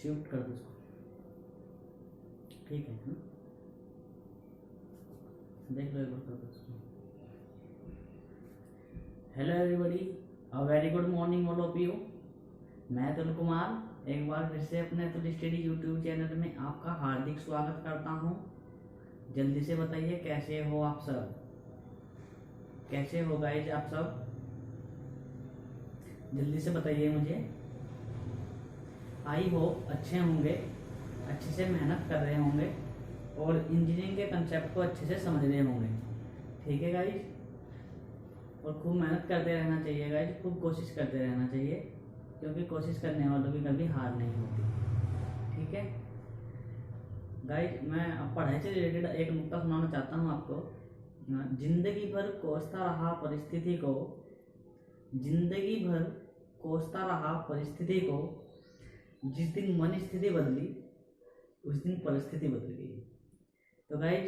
Shift कर दो उसको, ठीक है ना? देख लो एक बार कर दो उसको। Hello everybody, a very good morning all of you. मैं अतुल कुमार एक बार फिर से अपने अतुल स्टडी यूट्यूब चैनल में आपका हार्दिक स्वागत करता हूं। जल्दी से बताइए कैसे हो आप सब, कैसे हो गाइज आप सब, जल्दी से बताइए मुझे। आई होप अच्छे होंगे, अच्छे से मेहनत कर रहे होंगे और इंजीनियरिंग के कंसेप्ट को अच्छे से समझ रहे होंगे, ठीक है गाइज? और खूब मेहनत करते रहना चाहिए गाइज, खूब कोशिश करते रहना चाहिए, क्योंकि कोशिश करने वालों की कभी हार नहीं होती, ठीक है गाइज? मैं अब पढ़ाई से रिलेटेड एक नुक्ता सुनाना चाहता हूँ आपको। जिंदगी भर कोसता रहा परिस्थिति को, जिंदगी भर कोसता रहा परिस्थिति को, जिस दिन मन स्थिति बदली उस दिन परिस्थिति बदल गई। तो गाइज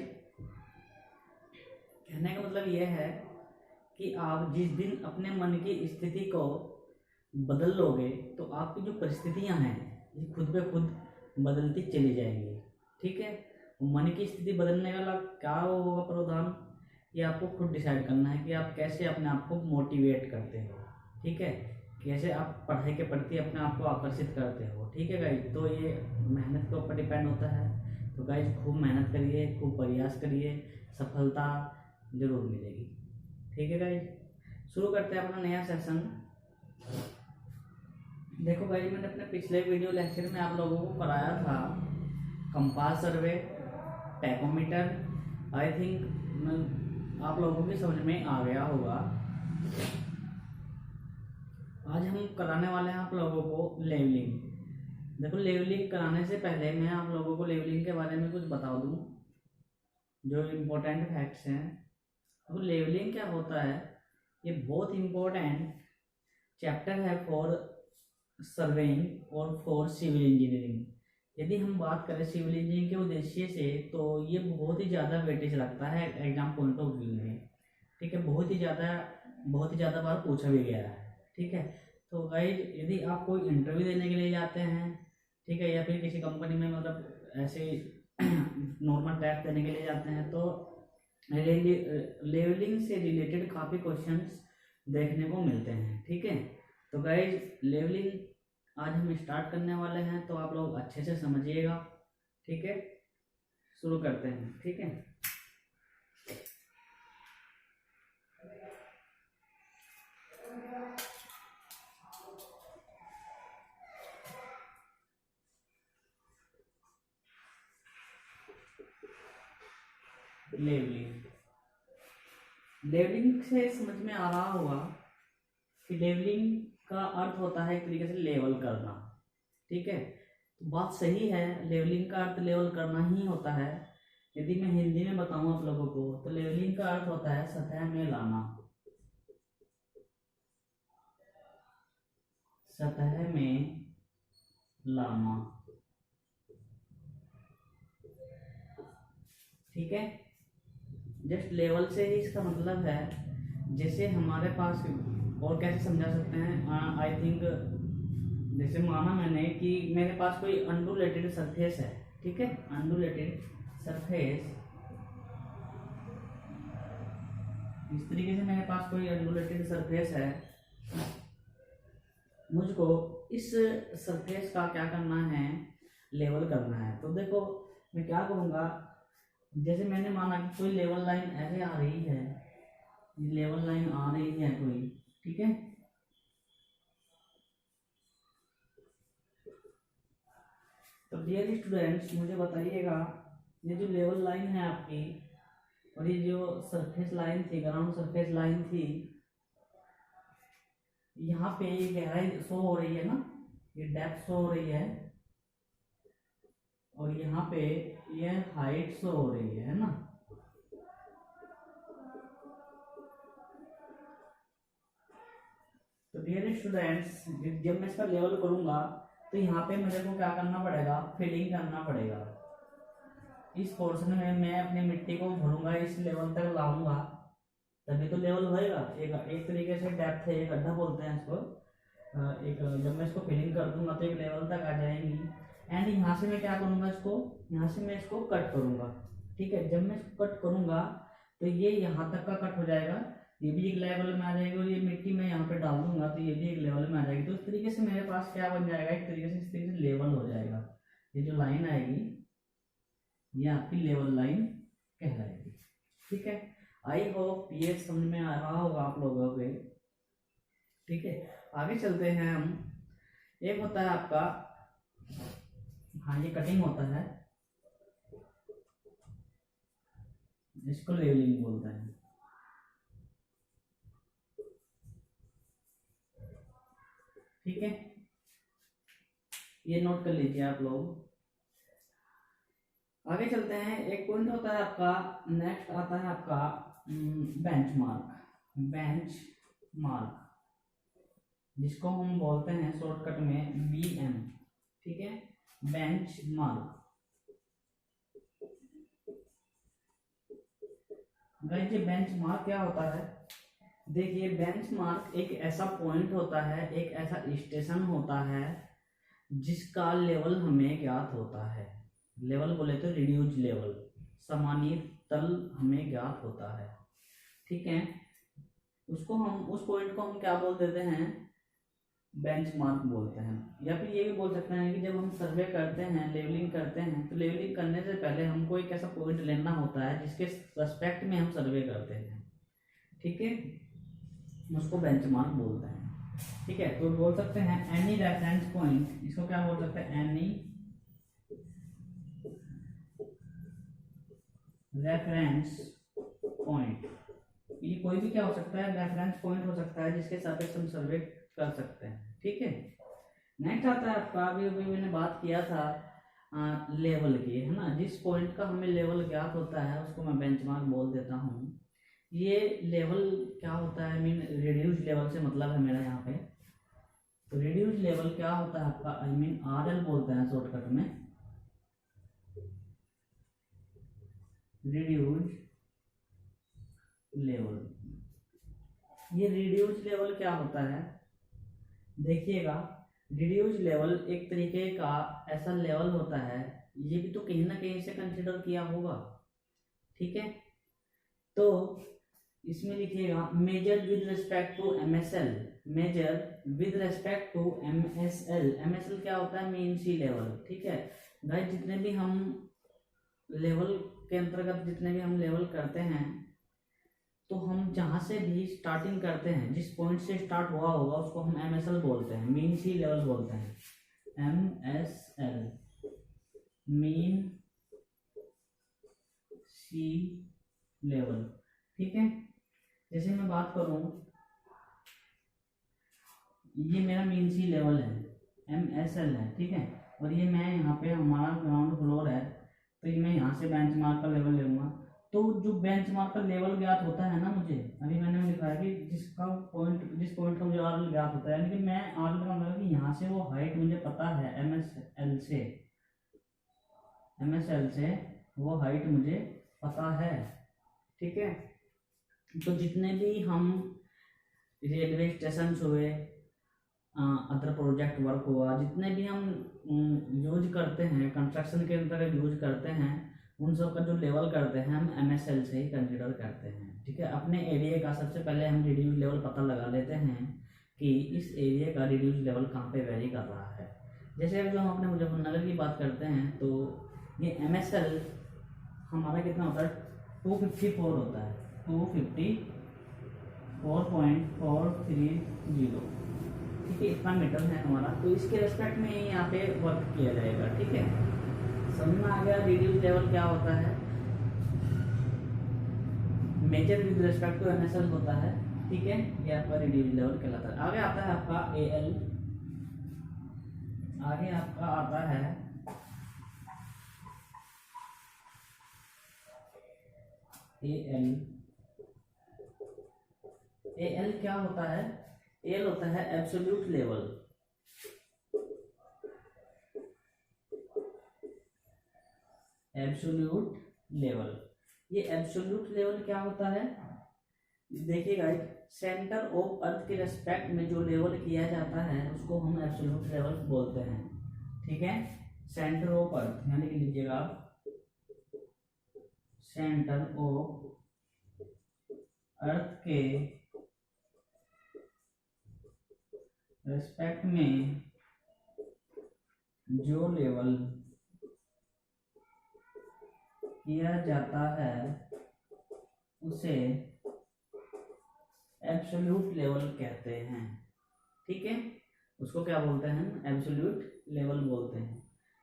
कहने का मतलब यह है कि आप जिस दिन अपने मन की स्थिति को बदल लोगे तो आपकी जो परिस्थितियां हैं ये खुद पे खुद बदलती चली जाएंगी, ठीक है? मन की स्थिति बदलने का क्या होगा प्रावधान, ये आपको खुद डिसाइड करना है कि आप कैसे अपने आप को मोटिवेट करते हो, ठीक है? कैसे आप पढ़ाई के प्रति अपने आप को आकर्षित करते हो, ठीक है गाइज? तो ये मेहनत के ऊपर डिपेंड होता है। तो गाइज खूब मेहनत करिए, खूब प्रयास करिए, सफलता जरूर मिलेगी, ठीक है गाइज? शुरू करते हैं अपना नया सेशन। देखो गाइज, मैंने अपने पिछले वीडियो लेक्चर में आप लोगों को कराया था compass survey, tachometer. I think आप लोगों की समझ में आ गया होगा। आज हम कराने वाले हैं आप लोगों को लेवलिंग। देखो, लेवलिंग कराने से पहले मैं आप लोगों को लेवलिंग के बारे में कुछ बता दूं, जो इम्पोर्टेंट फैक्ट्स हैं। तो लेवलिंग क्या होता है, ये बहुत इम्पोर्टेंट चैप्टर है फॉर सर्वेइंग और फॉर सिविल इंजीनियरिंग। यदि हम बात करें सिविल इंजीनियरिंग के उद्देश्य से तो ये बहुत ही ज़्यादा वेटेज रखता है एग्जाम पॉइंट ऑफ व्यू में, ठीक है? बहुत ही ज़्यादा बार पूछा भी गया है, ठीक है? तो गाइज यदि आप कोई इंटरव्यू देने के लिए जाते हैं, ठीक है, या फिर किसी कंपनी में मतलब ऐसे नॉर्मल टेस्ट देने के लिए जाते हैं, तो लेवलिंग से रिलेटेड काफ़ी क्वेश्चंस देखने को मिलते हैं, ठीक है? तो गाइज लेवलिंग आज हम स्टार्ट करने वाले हैं, तो आप लोग अच्छे से समझिएगा, ठीक है? शुरू करते हैं, ठीक है? लेवलिंग, लेवलिंग से समझ में आ रहा होगा कि लेवलिंग का अर्थ होता है एक तरीके से लेवल करना, ठीक है? तो बात सही है, लेवलिंग का अर्थ लेवल करना ही होता है। यदि मैं हिंदी में बताऊं आप लोगों को तो लेवलिंग का अर्थ होता है सतह में लाना, सतह में लाना, ठीक है? जस्ट लेवल से ही इसका मतलब है, जैसे हमारे पास, और कैसे समझा सकते हैं, आई थिंक जैसे माना मैंने कि मेरे पास कोई अनडुलेटेड सरफेस है, ठीक है? अनडुलेटेड सरफेस, इस तरीके से मेरे पास कोई अनडुलेटेड सरफेस है, मुझको इस सरफेस का क्या करना है, लेवल करना है। तो देखो मैं क्या करूँगा, जैसे मैंने माना कि कोई लेवल लाइन ऐसे आ रही है, लेवल लाइन आ रही है कोई, ठीक है? तो डियर स्टूडेंट्स मुझे बताइएगा, ये जो लेवल लाइन है आपकी और ये जो सरफेस लाइन थी, ग्राउंड सरफेस लाइन थी, यहाँ पे ये गहराई शो हो रही है ना, ये डेप्थ शो हो रही है, और यहाँ पे ये हाइट शो हो रही है ना? तो डियर स्टूडेंट्स, जब मैं इसका लेवल करूंगा तो यहाँ पे मुझे को क्या करना पड़ेगा, फिलिंग करना पड़ेगा। इस पोर्शन में मैं अपनी मिट्टी को भरूंगा, इस लेवल तक लाऊंगा, तभी तो लेवल होएगा। एक तरीके से डेप्थ है, एक गड्ढा बोलते हैं इसको। एक जब मैं इसको फिलिंग कर दूंगा तो एक लेवल तक आ जाएंगी, एंड यहाँ से मैं क्या करूँगा, इसको यहाँ से मैं इसको कट करूँगा। ठीक है, जब मैं इसको कट करूँगा तो ये यहाँ तक का कट हो जाएगा, ये भी एक लेवल में आ जाएगी, और ये मिट्टी मैं यहाँ पे डाल दूंगा तो ये भी एक लेवल में आ जाएगी। तो इस तरीके से मेरे पास क्या बन जाएगा, एक तरीके से इस तरीके से लेवल हो जाएगा। ये जो लाइन आएगी ये आपकी लेवल लाइन कहलाएगी। ठीक है, आई होप ये समझ में आ रहा होगा आप लोगों को। ठीक है, आगे चलते हैं हम। एक होता है आपका, हाँ ये कटिंग होता है, इसको लेवलिंग बोलते हैं। ठीक है, ये नोट कर लीजिए आप लोग। आगे चलते हैं, एक पॉइंट होता है आपका, नेक्स्ट आता है आपका बेंचमार्क। बेंचमार्क जिसको हम बोलते हैं शॉर्टकट में BM। ठीक है, बेंचमार्क। गाइस ये बेंचमार्क क्या होता है, देखिए बेंचमार्क एक ऐसा पॉइंट होता है, एक ऐसा स्टेशन होता है जिसका लेवल हमें ज्ञात होता है। लेवल बोले तो रिड्यूस लेवल, सामान्य तल हमें ज्ञात होता है। ठीक है, उसको हम, उस पॉइंट को हम क्या बोल देते हैं, बेंचमार्क बोलते हैं। या फिर ये भी बोल सकते हैं कि जब हम सर्वे करते हैं, लेवलिंग करते हैं, तो लेवलिंग करने से पहले हमको एक ऐसा पॉइंट लेना होता है जिसके रेस्पेक्ट में हम सर्वे करते हैं। ठीक है, उसको बेंचमार्क बोलते हैं। ठीक है, तो बोल सकते हैं एनी रेफरेंस पॉइंट, इसको क्या बोल सकते हैं, एनी रेफरेंस पॉइंट। ये कोई भी क्या हो सकता है, रेफरेंस पॉइंट हो सकता है जिसके सापेक्ष हम सर्वे कर सकते हैं। ठीक है, नेक्स्ट आता है आपका, अभी अभी मैंने बात किया था लेवल की, है ना। जिस पॉइंट का हमें लेवल ज्ञात होता है उसको मैं बेंचमार्क बोल देता हूँ। ये लेवल क्या होता है, मीन रिड्यूस लेवल से मतलब है मेरा यहाँ पे। तो रिड्यूस लेवल क्या होता है आपका, आई मीन RL बोलते हैं शॉर्टकट में, रिड्यूस लेवल। ये रिड्यूस लेवल क्या होता है, देखिएगा, रिड्यूस लेवल एक तरीके का ऐसा लेवल होता है, ये भी तो कहीं ना कहीं से कंसिडर किया होगा। ठीक है, तो इसमें लिखिएगा measure with respect to MSL, measure with respect to MSL। MSL क्या होता है, मीन सी लेवल। ठीक है गाइस, जितने भी हम लेवल के अंतर्गत जितने भी हम लेवल करते हैं, तो हम जहाँ से भी स्टार्टिंग करते हैं, जिस पॉइंट से स्टार्ट हुआ होगा उसको हम MSL बोलते हैं, मीन सी लेवल बोलते हैं। MSL मीन सी लेवल। ठीक है, जैसे मैं बात करूं, ये मेरा मीन सी लेवल है, MSL है। ठीक है, और ये मैं यहाँ पे हमारा ग्राउंड फ्लोर है, तो ये मैं यहाँ से बेंचमार्क का लेवल लूँगा। तो जो बेंचमार्क का लेवल ज्ञात होता है ना मुझे, अभी मैंने लिखा है कि जिस पॉइंट का मुझे RL ज्ञात होता है, लेकिन मैं RL का मतलब कि यहाँ से वो हाइट मुझे पता है, MSL से वो हाइट मुझे पता है। ठीक है, तो जितने भी हम रेलवे स्टेशन हुए, अदर प्रोजेक्ट वर्क हुआ, जितने भी हम यूज करते हैं, कंस्ट्रक्शन के अंतर्गत यूज करते हैं, उन सब का जो लेवल करते हैं हम MSL से ही कंसिडर करते हैं। ठीक है, अपने एरिया का सबसे पहले हम रिड्यूस लेवल पता लगा लेते हैं कि इस एरिया का रिड्यूस लेवल कहाँ पे वेरी कर रहा है। जैसे जो हम अपने मुजफ्फरनगर की बात करते हैं, तो ये MSL हमारा कितना होता है, 254 होता है, 254.430। ठीक है, इतना मीटर है हमारा, तो इसके रेस्पेक्ट में यहाँ पे वर्क किया जाएगा। ठीक है, समझ में आ गया रिड्यूस लेवल क्या होता है। Measure with respect to MSL होता है। ठीक है, ये आपका रिड्यूस लेवल कहलाता है। आगे आता है आपका AL, आगे आपका आता है AL। AL क्या होता है, AL होता है एब्सोल्यूट लेवल। एब्सोल्यूट लेवल, ये एब्सोल्यूट लेवल क्या होता है, देखिएगा, सेंटर ऑफ अर्थ के रेस्पेक्ट में जो लेवल किया जाता है उसको हम एब्सोल्यूट लेवल बोलते हैं। ठीक है, सेंटर ऑफ अर्थ, यानी कि लीजिएगा आप सेंटर ऑफ अर्थ के रेस्पेक्ट में जो लेवल किया जाता है उसे एब्सोल्यूट लेवल कहते हैं। ठीक है, उसको क्या बोलते हैं? एब्सोल्यूट लेवल बोलते हैं।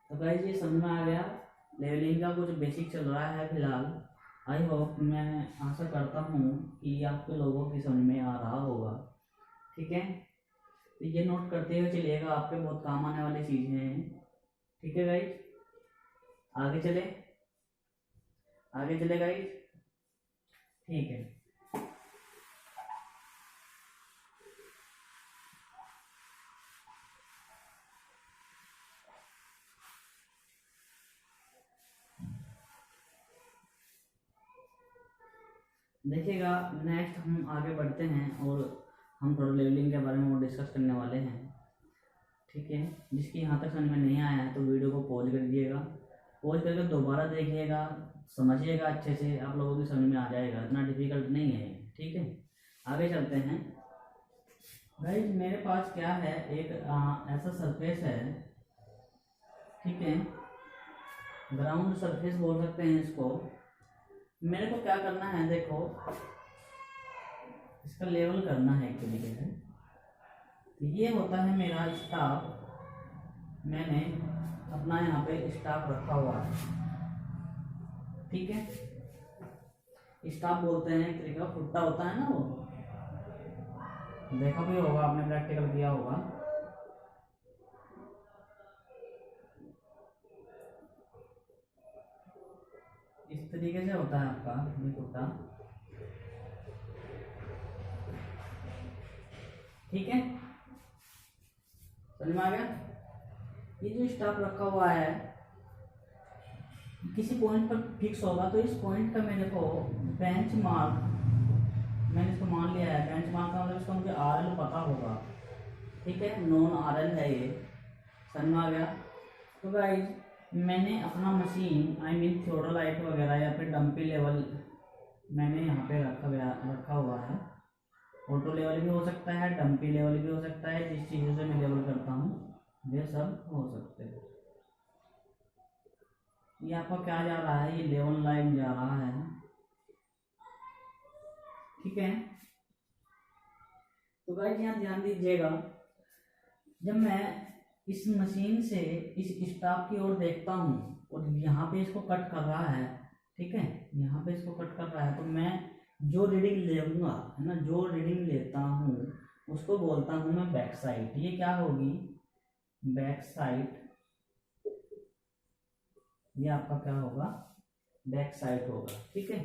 तो गाइस ये समझ में आ गया, लेवलिंग का कुछ बेसिक चल रहा है फिलहाल। आई होप, मैं आशा करता हूँ कि आपके लोगों की समझ में आ रहा होगा। ठीक है, तो ये नोट करते हुए चलिएगा, आपके बहुत काम आने वाली चीज़ें हैं। ठीक है गाइस, आगे चले, आगे चले गाइस। ठीक है, देखिएगा नेक्स्ट हम आगे बढ़ते हैं और हम थोड़ा लेवलिंग के बारे में डिस्कस करने वाले हैं। ठीक है, जिसकी यहाँ तक समझ में नहीं आया है तो वीडियो को पॉज कर दीजिएगा, पॉज करके दोबारा देखिएगा, समझिएगा अच्छे से, आप लोगों की समझ में आ जाएगा, इतना डिफिकल्ट नहीं है। ठीक है, आगे चलते हैं। गाइस मेरे पास क्या है, एक ऐसा सरफेस है। ठीक है, ग्राउंड सरफेस बोल सकते हैं इसको। मेरे को क्या करना है, देखो इसका लेवल करना है एक तरीके से। तो ये होता है मेरा स्टाफ, मैंने अपना यहाँ पे स्टाफ रखा हुआ है। ठीक है, स्टाफ बोलते हैं, एक तरीके का फुट्टा होता है ना, वो देखा भी होगा आपने, प्रैक्टिकल किया होगा। इस तरीके से होता है आपका ये फुट्टा। ठीक है, समझ में आ गया? ये जो स्टाफ रखा हुआ है किसी पॉइंट पर फिक्स होगा, तो इस पॉइंट का मेरे को बेंच मार्क, मैंने इसको मान लिया है बेंच मार्क का मतलब इसका मुझे RL पता होगा। ठीक है, नॉन RL है ये, समझ में आ गया? तो गाइस मैंने अपना मशीन, आई मीन थियोडोलाइट वगैरह या फिर डंपी लेवल मैंने यहाँ पे रखा हुआ है। ऑटो लेवल भी हो सकता है, डंपी लेवल भी हो सकता है, जिस चीज़ों से मैं लेवल करता हूँ ये सब हो सकते हैं। ये आपका क्या जा रहा है, ये लेवल लाइन जा रहा है। ठीक है, तो गाइस यहाँ ध्यान दीजिएगा, जब मैं इस मशीन से इस स्टाफ की ओर देखता हूँ और यहाँ पे इसको कट कर रहा है, ठीक है, यहाँ पे इसको कट कर रहा है, तो मैं जो रीडिंग लेऊंगा, है ना, जो रीडिंग लेता हूँ उसको बोलता हूँ मैं बैक साइड। ये क्या होगी? Back side. ये आपका क्या होगा? बैक साइड होगा। ठीक है,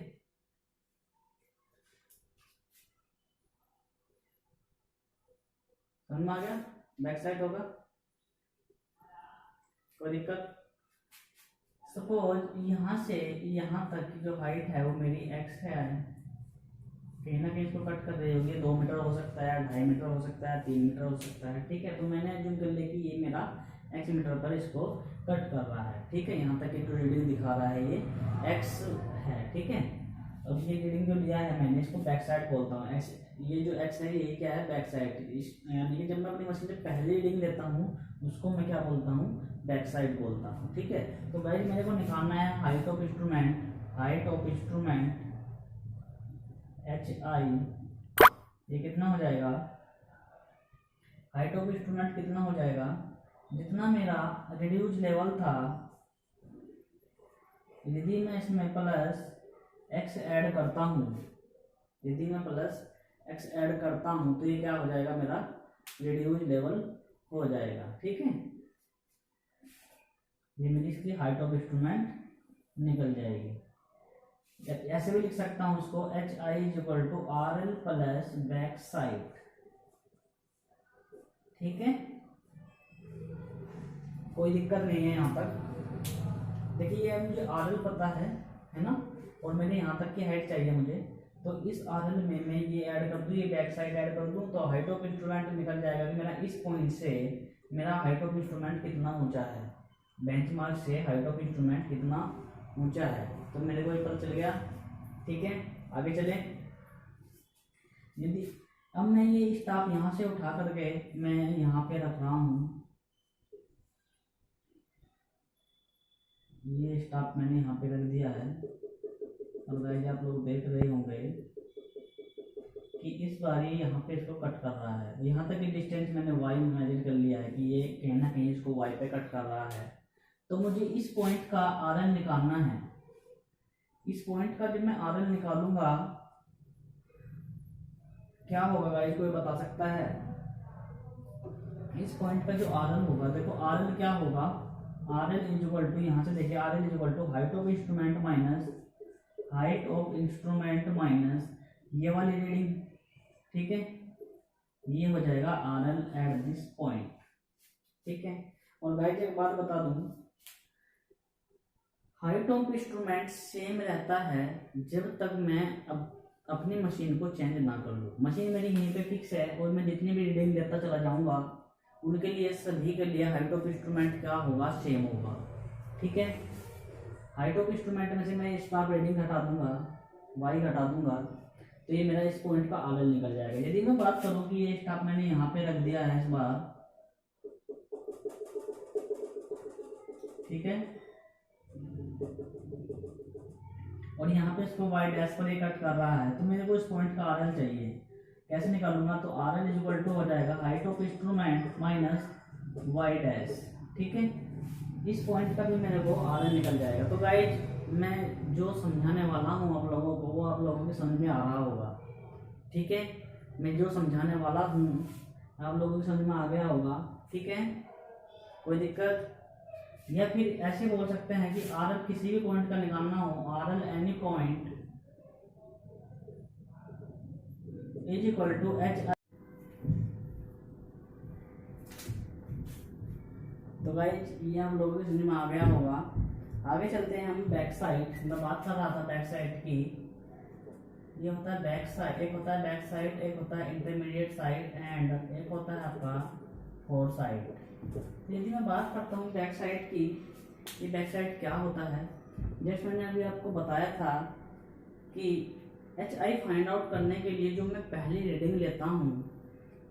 समझ में आ गया? बैक साइड होगा, कोई दिक्कत? सपोज यहाँ से यहाँ तक की जो हाइट है वो मेरी x है, कहीं ना कहीं इसको कट कर रही होगी। 2 मीटर हो सकता है, 2.5 मीटर हो सकता है, 3 मीटर हो सकता है। ठीक है, तो मैंने जो कर लिया कि ये मेरा x मीटर पर इसको कट कर रहा है। ठीक है, यहाँ तक एक रीडिंग दिखा रहा है, ये x है। ठीक है, अब ये रीडिंग जो लिया है मैंने, इसको बैक साइड बोलता हूँ। ये जो x है ये क्या है? Back side. यानी कि जब मैं अपनी मशीन से पहले रीडिंग लेता हूँ उसको मैं क्या बोलता हूँ? बैक साइड बोलता हूँ। ठीक है, तो गाइस मेरे को निकालना है height of instrument, height of instrument HI, ये कितना हो जाएगा? हाइट ऑफ इंस्ट्रूमेंट कितना हो जाएगा? जितना मेरा रिड्यूस लेवल था, यदि मैं इसमें प्लस x ऐड करता हूँ, यदि मैं प्लस x ऐड करता हूँ तो ये क्या हो जाएगा? मेरा रिड्यूस लेवल हो जाएगा। ठीक है, ये मेरी इसकी हाइट ऑफ इंस्ट्रूमेंट निकल जाएगी। ऐसे भी लिख सकता हूँ उसको, HI = RL plus back side. ठीक है, कोई दिक्कत नहीं है यहाँ तक। देखिए ये मुझे RL पता है ना, और मैंने यहाँ तक की हाइट चाहिए मुझे, तो इस RL में मैं ये ऐड कर दूँ, ये बैक साइड ऐड कर दूँ, तो हाइट ऑफ इंस्ट्रूमेंट निकल जाएगा कि मेरा इस पॉइंट से मेरा हाइट ऑफ इंस्ट्रूमेंट कितना ऊंचा है। बेंचमार्क से हाइट ऑफ इंस्ट्रूमेंट कितना ऊंचा है, तो मेरे को ये पता चल गया। ठीक है, आगे चले। यदि अब मैं ये स्टाफ यहाँ से उठा करके मैं यहाँ पे रख रहा हूँ, ये स्टाफ मैंने यहाँ पे रख दिया है, और गाइस आप लोग देख रहे होंगे कि इस बार ये यहाँ पे इसको कट कर रहा है। यहाँ तक की डिस्टेंस मैंने वाई मेजर कर लिया है कि ये कहीं ना कहीं इसको वाई पे कट कर रहा है। तो मुझे इस पॉइंट का आर एल निकालना है। इस पॉइंट का जब मैं आर एल निकालूंगा क्या होगा गाइस, कोई बता सकता है? इस पॉइंट का जो आर एल होगा, देखो आर एल क्या होगा, R L is equal to, यहाँ से देखिए R L is equal to height of instrument minus height of instrument minus ये वाली रीडिंग। ठीक है, ये हो जाएगा R L at this point. ठीक है, और गाइस एक बात बता दूं, हाइट ऑफ इंस्ट्रूमेंट सेम रहता है जब तक मैं अब अपनी मशीन को चेंज ना कर लूँ। मशीन मेरी यहीं पे फिक्स है और मैं जितनी भी रीडिंग लेता चला जाऊंगा उनके लिए, सभी के लिए हाइट ऑफ इंस्ट्रूमेंट क्या होगा, सेम होगा। ठीक है, हाइट ऑफ इंस्ट्रूमेंट में से मैं स्टाफ रीडिंग घटा दूंगा, वाई घटा दूंगा, तो ये मेरा इस पॉइंट का आर एल निकल जाएगा। यदि मैं बात करूं कि ये स्टाफ मैंने यहाँ पे रख दिया है इस बार, ठीक है, और यहाँ पे इसको वाई डैश पर ये कट कर रहा है, तो मेरे को इस पॉइंट का आर एल चाहिए। कैसे निकालूंगा, तो R L is equal to हो जाएगा height of instrument minus Y dash. ठीक है, इस पॉइंट का भी मेरे को आर एल निकल जाएगा। तो गाइज मैं जो समझाने वाला हूँ आप लोगों को, वो आप लोगों के समझ में आ रहा होगा। ठीक है, मैं जो समझाने वाला हूँ आप लोगों को समझ में आ गया होगा। ठीक है, कोई दिक्कत? या फिर ऐसे बोल सकते हैं कि आर एल किसी भी पॉइंट का निकालना हो, R L any point is equal to H. तो गाइज ये हम लोगों को समझ में आ गया होगा। आगे चलते हैं हम बैक साइड। मैं बात कर रहा था बैक साइड की। ये होता है बैक साइड, एक होता है बैक साइड, एक होता है इंटरमीडिएट साइड एंड एक होता है आपका फोर साइड। यदि मैं बात करता हूँ बैक साइड की, ये बैक साइड क्या होता है, जैसे मैंने अभी आपको बताया था कि एच आई फाइंड आउट करने के लिए जो मैं पहली रीडिंग लेता हूँ,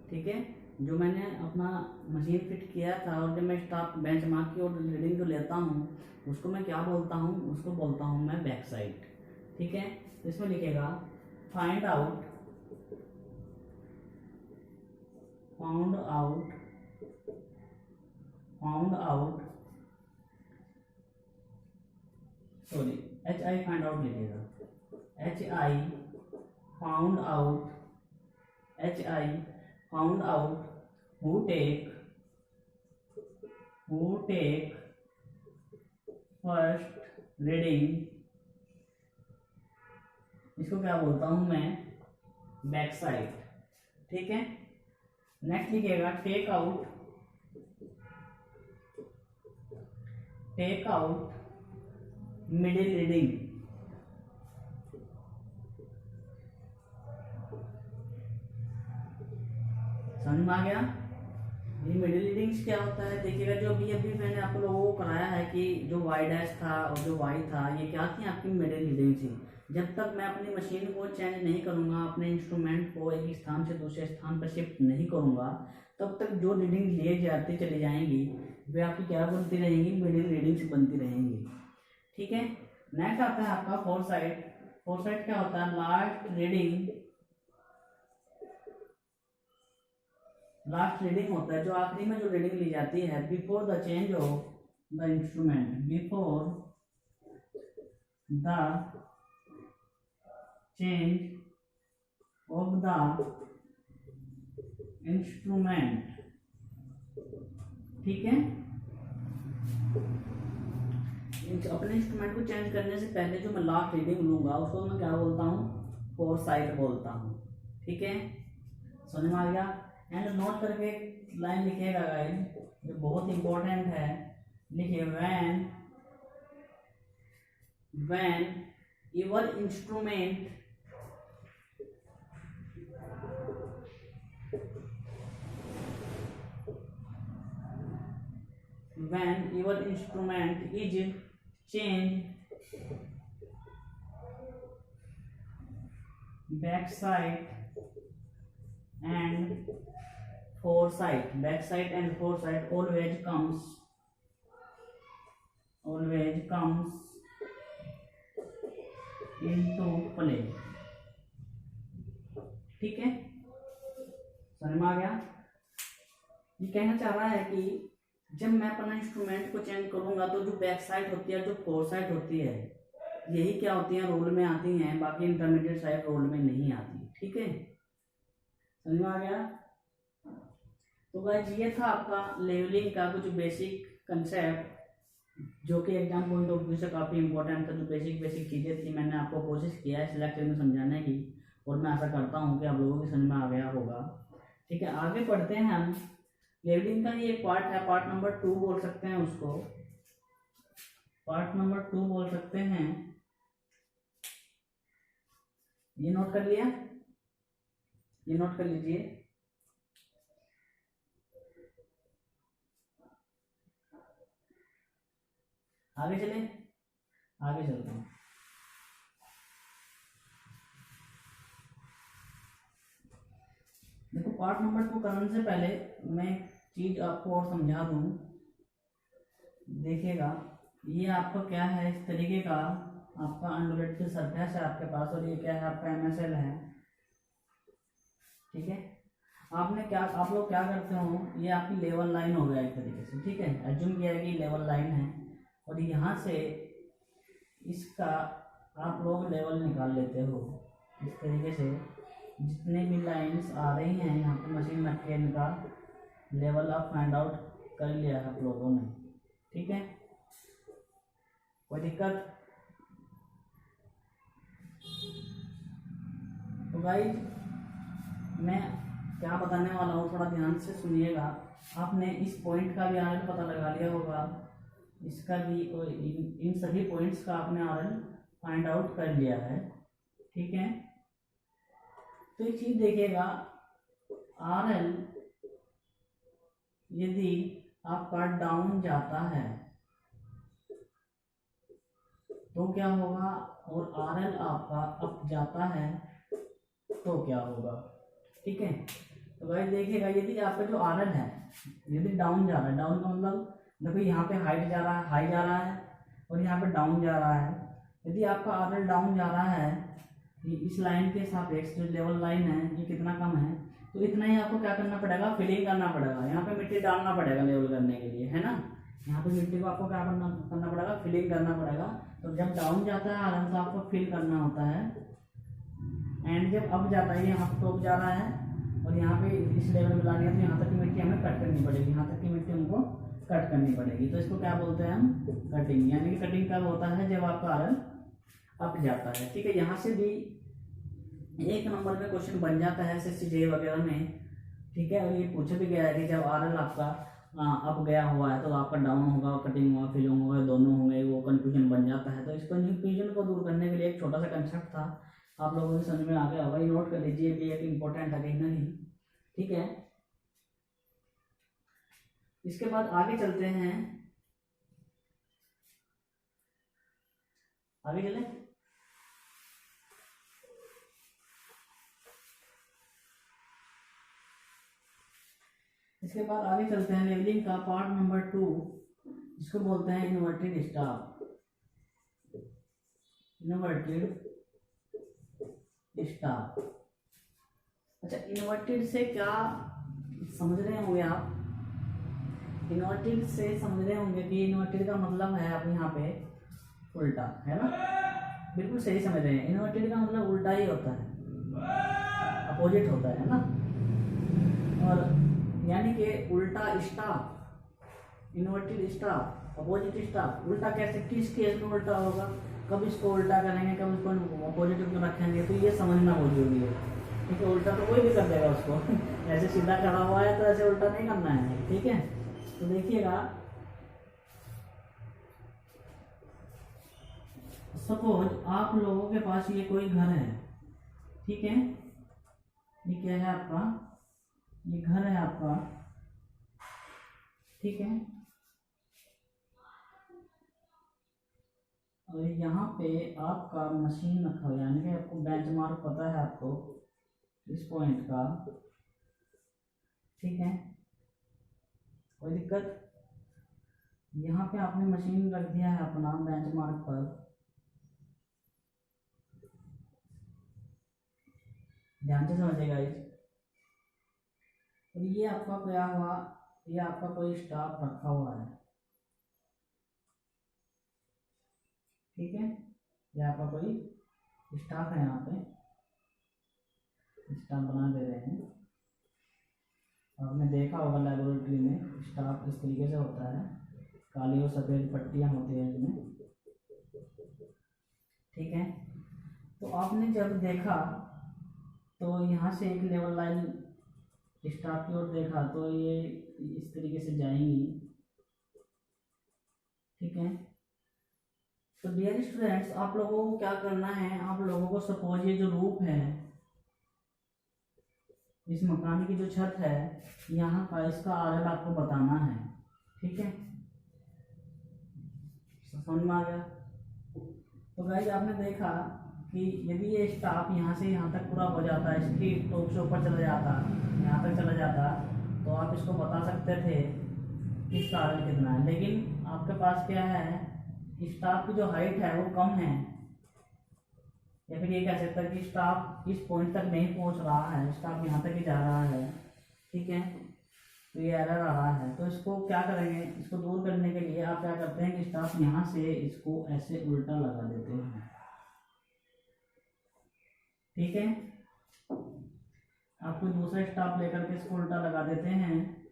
ठीक है, जो मैंने अपना मशीन फिट किया था और जब मैं स्टाफ बेंच मार्क की और रीडिंग जो लेता हूँ उसको मैं क्या बोलता हूँ, उसको बोलता हूँ मैं बैक साइड। ठीक है, तो इसमें लिखेगा find out sorry H I find out लिखेगा, H I found out who take first reading, इसको क्या बोलता हूं मैं, बैक साइड। ठीक है, नेक्स्ट लिखिएगा टेक आउट मिडिल रीडिंग। समझ में आ गया? ये मिडिल रीडिंग्स क्या होता है, देखिएगा जो अभी मैंने आप लोगों को कराया है कि जो वाई डैश था और जो वाई था, ये क्या थी, आपकी मिडिल रीडिंग थी। जब तक मैं अपनी मशीन को चेंज नहीं करूंगा, अपने इंस्ट्रूमेंट को एक स्थान से दूसरे स्थान पर शिफ्ट नहीं करूंगा, तब तक जो रीडिंग लिए जाती चली जाएंगी वे आपकी क्या बनती रहेंगी, मिडिल रीडिंग्स बनती रहेंगी। ठीक है, नेक्स्ट आता है आपका फोर साइड। फोर साइड क्या होता है, लास्ट रीडिंग होता है, जो आखिरी में जो रीडिंग ली जाती है before the change of the instrument, before the change of the instrument. ठीक है, अपने इंस्ट्रूमेंट को चेंज करने से पहले जो मैं लास्ट रीडिंग लूंगा उसको मैं क्या बोलता हूँ, फोर साइड बोलता हूँ। ठीक है, समझ में आ गया? एंड नोट करके लाइन लिखिएगा गाइस, जो बहुत इंपॉर्टेंट है, लिखिए when your instrument when your instrument is changed backside and foresight. Backside and foresight always comes into play. ठीक है, समझ में आ गया? ये कहना चाह रहा है कि जब मैं अपना इंस्ट्रूमेंट को चेंज करूंगा तो जो बैक साइड होती है, जो फोर साइड होती है, यही क्या होती है, रोल में आती हैं, बाकी इंटरमीडिएट साइड रोल में नहीं आती। ठीक है, समझ में आ गया? तो गाइस ये था आपका लेवलिंग का कुछ बेसिक कंसेप्ट, जो कि एग्जाम पॉइंट ऑफ व्यू से काफ़ी इंपॉर्टेंट था। जो बेसिक चीज़ें थी मैंने आपको कोशिश किया है इस लेक्चर में समझाने की, और मैं आशा करता हूँ कि आप लोगों की समझ में आ गया होगा। ठीक है, आगे बढ़ते हैं हम। लेवलिंग का ये एक पार्ट है, पार्ट नंबर 2 बोल सकते हैं उसको, पार्ट नंबर 2 बोल सकते हैं। ये नोट कर लिया, ये नोट कर लीजिए। आगे चले, आगे चलते हैं। देखो, पार्ट नंबर 2 करने से पहले मैं चीज आपको और समझा दूं। देखिएगा, ये आपका क्या है, इस तरीके का आपका अनडुलेटेड सरफेस है आपके पास, और ये क्या है, आपका MSL है। ठीक है, आपने क्या, आप लोग क्या करते हो, ये आपकी लेवल लाइन हो गया एक तरीके से। ठीक है, एज्यूम किया है कि लेवल लाइन है, और यहाँ से इसका आप लोग लेवल निकाल लेते हो इस तरीके से। जितने भी लाइंस आ रही हैं यहाँ पे मशीन रख के इनका लेवल आप फाइंड आउट कर लिया है आप लोगों ने। ठीक है, कोई दिक्कत? तो गाइस मैं क्या बताने वाला हूँ, थोड़ा ध्यान से सुनिएगा। आपने इस पॉइंट का भी आरएल पता लगा लिया होगा, इसका भी, और इन सभी पॉइंट्स का आपने आरएल फाइंड आउट कर लिया है। ठीक है, तो एक चीज देखिएगा, आरएल यदि आपका डाउन जाता है तो क्या होगा, और आरएल आपका अप जाता है तो क्या होगा। ठीक है, तो भाई देखिएगा, यदि आपका जो आरएल है यदि डाउन जा रहा है, डाउन का मतलब देखो यहाँ पे हाइट जा रहा है, हाई जा रहा है, और यहाँ पे डाउन जा रहा है। यदि आपका आरएल डाउन जा रहा है, इस लाइन के सापेक्ष जो लेवल लाइन है ये कितना कम है, तो इतना ही आपको क्या करना पड़ेगा, फिलिंग करना पड़ेगा। यहाँ पे मिट्टी डालना पड़ेगा लेवल करने के लिए, है ना। यहाँ पे मिट्टी को आपको क्या करना पड़ेगा, फिलिंग करना पड़ेगा। तो जब डाउन जाता है आरएल तो आपको फिल करना होता है, एंड जब अप जाता है, यहाँ पे टॉप जा रहा है और यहाँ पे इस लेवल में लानी है, तो यहाँ तक की मिट्टी हमें कट करनी पड़ेगी, यहाँ तक की मिट्टी हमको कट करनी पड़ेगी। तो इसको क्या बोलते हैं हम, कटिंग। यानी कि कटिंग कब होता है, जब आपका आरएल अप जाता है। ठीक है, यहाँ से भी 1 नंबर में क्वेश्चन बन जाता है SSC वगैरह में। ठीक है, और ये पूछा भी गया है कि जब आरएल आपका अप गया हुआ है तो आपका डाउन होगा, कटिंग होगा, फिलिंग होगा, दोनों होंगे, वो कंफ्यूजन बन जाता है। तो इस कंफ्यूजन को दूर करने के लिए एक छोटा सा कंसेप्ट था, आप लोगों को समझ में आ गया होगा, ये नोट कर लीजिए, ये एक इम्पोर्टेंट है कहीं ना कहीं। ठीक है, इसके बाद आगे चलते हैं, आगे चले। इसके बाद आगे चलते हैं लेवलिंग का पार्ट नंबर 2, इसको बोलते हैं इन्वर्टेड स्टाफ। इन्वर्टेड स्टाफ, अच्छा, इन्वर्टेड से क्या समझ रहे होंगे आप? इन्वर्टेड से समझ रहे होंगे कि इन्वर्टेड का मतलब है आप यहाँ पे उल्टा, है ना। बिल्कुल सही समझ रहे हैं, इन्वर्टेड का मतलब उल्टा ही होता है, अपोजिट होता है ना। और यानी कि उल्टा staff, inverted staff, opposite staff. उल्टा कैसे, किस केस में उल्टा होगा, कब इसको उल्टा करेंगे, कब इसको अपोजिट में रखेंगे, तो ये समझना बहुत जरूरी है। ठीक है, उल्टा तो कोई भी कर देगा उसको ऐसे सीधा खड़ा हुआ है तो ऐसे उल्टा नहीं करना है। ठीक है, तो देखिएगा, सपोज आप लोगों के पास ये कोई घर है। ठीक है, ये क्या है आपका, ये घर है आपका। ठीक है, और यहाँ पे आपका मशीन रखा हुआ, यानी कि आपको बेंचमार्क पता है आपको इस पॉइंट का, ठीक है, कोई दिक्कत। यहाँ पे आपने मशीन रख दिया है अपना बेंचमार्क पर, ध्यान से समझिएगा इस। और ये आपका क्या हुआ, ये आपका कोई स्टाफ रखा हुआ है, ठीक है, ये आपका कोई स्टाफ है, यहाँ पे स्टाफ बना दे रहे हैं। आपने देखा होगा लेबोरेटरी में स्टाफ इस तरीके से होता है, काली और सफ़ेद पट्टियाँ होती हैं इसमें, ठीक है। तो आपने जब देखा तो यहाँ से एक लेवल लाइन स्टाफ की ओर देखा तो ये इस तरीके से जाएंगी, ठीक है। तो डियर स्टूडेंट्स, आप लोगों को क्या करना है, आप लोगों को सपोज ये जो रूफ है, इस मकान की जो छत है, यहाँ का इसका आरएल आपको बताना है, ठीक है, समझ में आ गया। तो गाइस आपने देखा कि यदि ये स्टाफ यहाँ से यहाँ तक पूरा हो जाता है, इसकी टॉप से ऊपर चला जाता, यहाँ तक चला जाता, तो आप इसको बता सकते थे कि इसका आरएल कितना है। लेकिन आपके पास क्या है, स्टाफ की जो हाइट है वो कम है, या फिर ये कह सकते हैं कि स्टाफ इस पॉइंट तक नहीं पहुंच रहा है, स्टाफ यहाँ तक ही जा रहा है, ठीक है। तो ये एरर आ रहा है, तो इसको क्या करेंगे, इसको दूर करने के लिए आप क्या करते हैं कि स्टाफ यहाँ से इसको ऐसे उल्टा लगा देते हैं, ठीक है। आप कोई दूसरा स्टाफ लेकर के इसको उल्टा लगा देते हैं,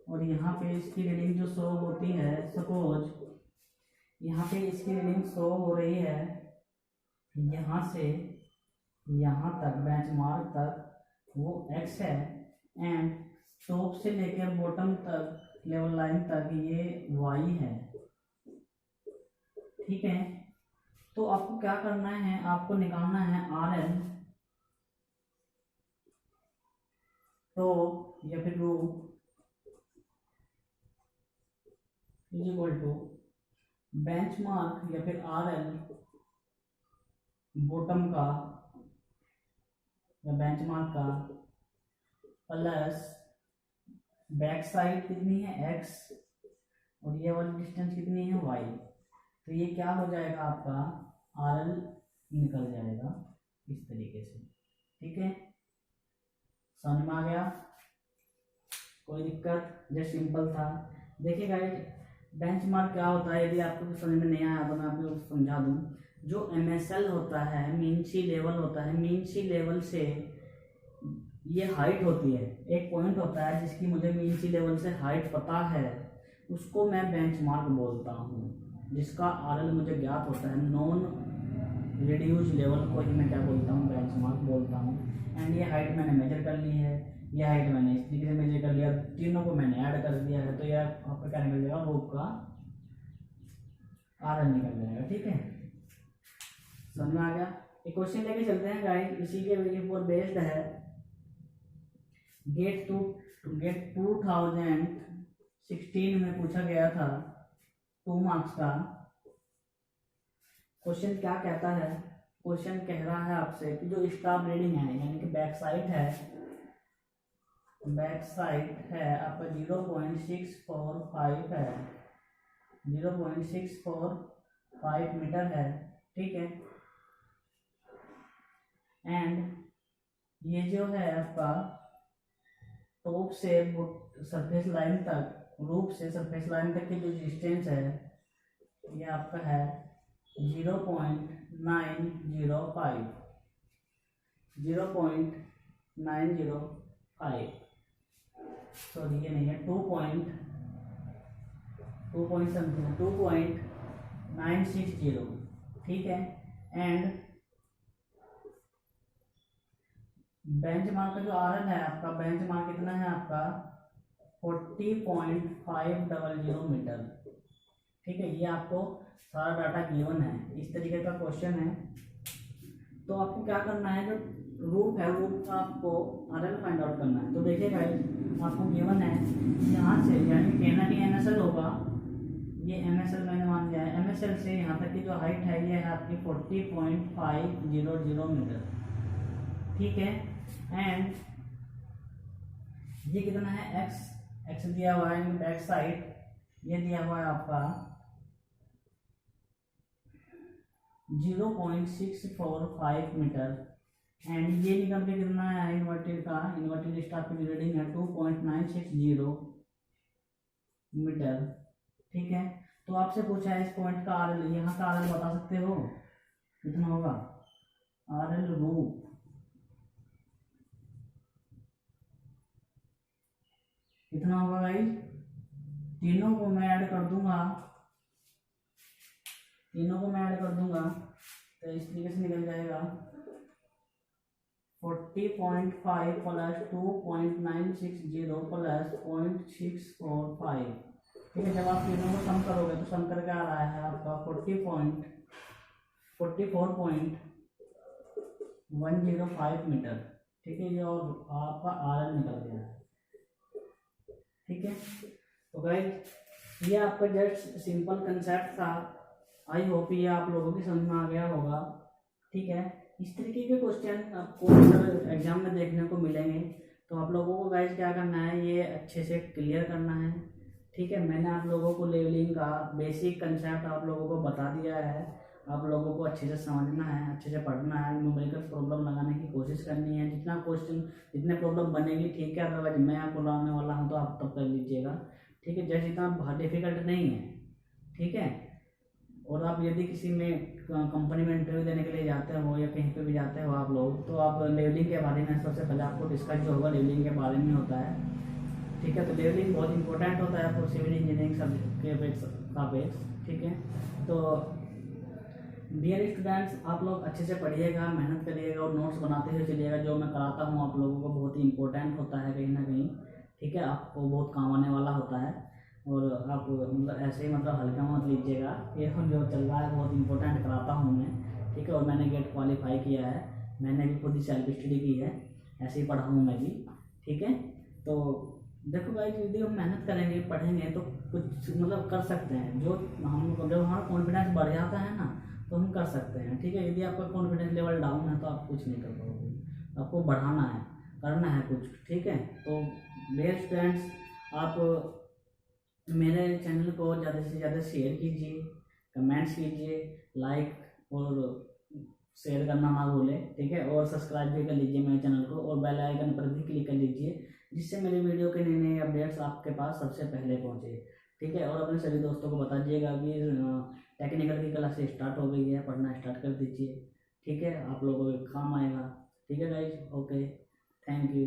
और यहाँ पे इसकी रीडिंग जो शो होती है, सपोज यहाँ पे इसकी रीडिंग शो हो रही है यहाँ से यहाँ तक, बेंचमार्क तक वो x है, एंड टॉप से लेकर बॉटम तक लेवल लाइन तक ये y है, ठीक है। तो आपको क्या करना है, आपको निकालना है RL तो या फिर root is equal to benchmark या फिर RL बॉटम का या बेंचमार्क का प्लस बैक साइड कितनी है x, और ये वाली डिस्टेंस कितनी है y। तो ये क्या हो जाएगा, आपका RL निकल जाएगा इस तरीके से, ठीक है, समझ में आ गया, कोई दिक्कत, जस्ट सिंपल था। देखिए गाइस, बेंचमार्क क्या होता है, यदि आपको समझ में नहीं आया तो मैं आपको समझा दूं। जो MSL होता है, मीन सी लेवल होता है, मीन सी लेवल से ये हाइट होती है, एक पॉइंट होता है जिसकी मुझे मीन सी लेवल से हाइट पता है, उसको मैं बेंचमार्क बोलता हूँ, जिसका RL मुझे ज्ञात होता है, नॉन रिड्यूस लेवल को ही मैं क्या बोलता हूँ, बेंचमार्क बोलता हूँ। एंड ये हाइट मैंने मेजर कर ली है, ये हाइट मैंने इस तरीके से मेजर कर लिया, तीनों को मैंने ऐड कर दिया है, तो यह आपका क्या निकल जाएगा, रूप का RL निकल जाएगा, ठीक है, समझ में आ गया। एक क्वेश्चन लेके चलते हैं गाइस, इसी के ऊपर बेस्ड है। गेट 2016 में पूछा गया था 2 मार्क्स का क्वेश्चन। क्या कहता है, क्वेश्चन कह रहा है आपसे कि जो स्टाफ रीडिंग है, यानी कि बैक साइड है, बैक साइड है आपका 0.645 है, 0.645 मीटर है, ठीक है। एंड ये जो है आपका टॉप से सरफेस लाइन तक, रूफ से सरफेस लाइन तक की जो डिस्टेंस है, ये आपका है 0.905, 0.905, सॉरी ये नहीं है, 2.960, ठीक है। एंड बेंचमार्क का जो RL है आपका, बेंचमार्क कितना है आपका 40.500 मीटर, ठीक है। ये आपको सारा डाटा गिवन है, इस तरीके का क्वेश्चन है। तो आपको क्या करना है, जो रूफ है, रूफ का आपको RL फाइंड आउट करना है। तो देखिए गाइस, आपको गिवन है यहाँ से, यानी NSL होगा, ये MSL मैंने मान लिया है। MSL से यहाँ तक की जो हाइट है ये है आपकी 40.500 मीटर, ठीक है। एंड ये कितना है, एक्स दिया हुआ है, बैक साइड ये दिया हुआ है आपका 0.645 मीटर। एंड ये निकल के कितना है इन्वर्टेड का, इन्वर्टेड स्टार की रीडिंग है 2.960 मीटर, ठीक है। तो आपसे पूछा है इस पॉइंट का आर एल, यहाँ का आर एल बता सकते हो कितना होगा, आर एल रूप कितना होगा गाइस, तीनों को मैं ऐड कर दूंगा, तो इस तरीके से निकल जाएगा 40.5 प्लस 2.960 प्लस 0.645, ठीक है। जब आप तीनों को सम करोगे तो सम करके आ रहा है आपका 44.105 मीटर, ठीक है। ये और आपका आर एल निकल गया है, ठीक है। तो गाइस ये आपका जस्ट सिंपल कंसेप्ट था, आई होप ये आप लोगों की समझ में आ गया होगा, ठीक है। इस तरीके के क्वेश्चन आपको एग्जाम में देखने को मिलेंगे, तो आप लोगों को गाइस क्या करना है, ये अच्छे से क्लियर करना है, ठीक है। मैंने आप लोगों को लेवलिंग का बेसिक कंसेप्ट आप लोगों को बता दिया है, आप लोगों को अच्छे से समझना है, अच्छे से पढ़ना है, न्यूमेरिकल प्रॉब्लम लगाने की कोशिश करनी है, जितने प्रॉब्लम बनेगी, ठीक है। अदरवाइज मैं आपको लाने वाला हूँ तो आप तब कर लीजिएगा, ठीक है। जैसे इतना डिफिकल्ट नहीं है, ठीक है। और आप यदि किसी में कंपनी में इंटरव्यू देने के लिए जाते हो या कहीं पे भी जाते हो आप लोग, तो आप लेवलिंग के बारे में सबसे पहले आपको डिस्कस जो होगा लेवलिंग के बारे में होता है, ठीक है। तो लेवलिंग बहुत इंपॉर्टेंट होता है फॉर सिविल इंजीनियरिंग सब्जेक्ट के अपेक्ष, ठीक है। तो डियर स्टूडेंट्स, आप लोग अच्छे से पढ़िएगा, मेहनत करिएगा और नोट्स बनाते हुए चलिएगा। जो मैं कराता हूँ आप लोगों को बहुत ही इंपॉर्टेंट होता है कहीं ना कहीं, ठीक है। आपको बहुत काम आने वाला होता है, और आप मतलब ऐसे ही मतलब हल्का मत लीजिएगा, ये जो चल रहा है बहुत इंपॉर्टेंट कराता हूँ मैं, ठीक है। और मैंने गेट क्वालिफाई किया है, मैंने भी खुद ही सेल्फ स्टडी की है, ऐसे ही पढ़ा हूँ मैं भी, ठीक है। तो देखो भाई, यदि हम मेहनत करेंगे, पढ़ेंगे तो कुछ मतलब कर सकते हैं। जब हमारा कॉन्फिडेंस बढ़ जाता है ना तो हम कर सकते हैं, ठीक है। यदि आपका कॉन्फिडेंस लेवल डाउन है तो आप कुछ नहीं कर पाओगे, आपको बढ़ाना है, करना है कुछ, ठीक है। तो डियर स्टूडेंट्स, आप मेरे चैनल को ज़्यादा से ज़्यादा शेयर कीजिए, कमेंट्स कीजिए, लाइक और शेयर करना ना भूलें, ठीक है। और सब्सक्राइब भी कर लीजिए मेरे चैनल को, और बेल आइकन पर भी क्लिक कर लीजिए, जिससे मेरे वीडियो के नए नए अपडेट्स आपके पास सबसे पहले पहुंचे, ठीक है। और अपने सभी दोस्तों को बता दीजिएगा कि टेक्निकल की क्लास स्टार्ट हो गई है, पढ़ना स्टार्ट कर दीजिए, ठीक है। आप लोगों को काम आएगा, ठीक है गाइज, ओके, थैंक यू।